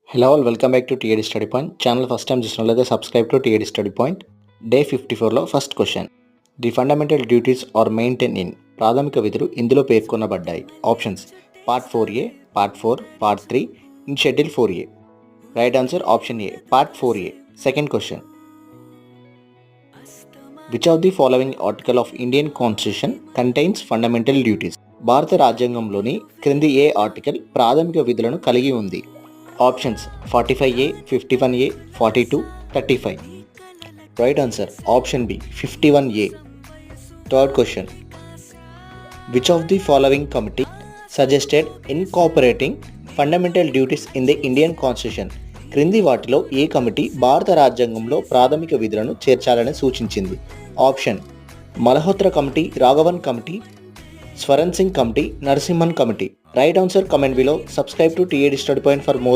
Hello all, welcome back to TAD Study Point. Channel first time చూసినట్లయితే subscribe to TAD Study Point. Day 54లో first question. The fundamental duties are maintain in ప్రాథమిక విధులు ఇందులో పేర్కొనబడ్డాయి. Options part 4A, part 4, part 3 in schedule 4A. Right answer option A part 4A. Second question. Which of the following article of Indian constitution contains fundamental duties? భారత రాజ్యాంగంలోని క్రింది ఏ article ప్రాథమిక విధులను కలిగి ఉంది? Options 45A, 51A, 42, 35. Right answer option B 51A. Third question. Which of the following committee suggested incorporating fundamental duties in the Indian constitution? క్రింది వాటిలో ఏ కమిటీ భారత రాజ్యాంగంలో ప్రాథమిక విధులను చేర్చాలని సూచించింది? Option Malhotra committee, Raghavan committee, Swaran Singh committee, Narasimhan committee. Right answer comment below. Subscribe to TAD Study Point for more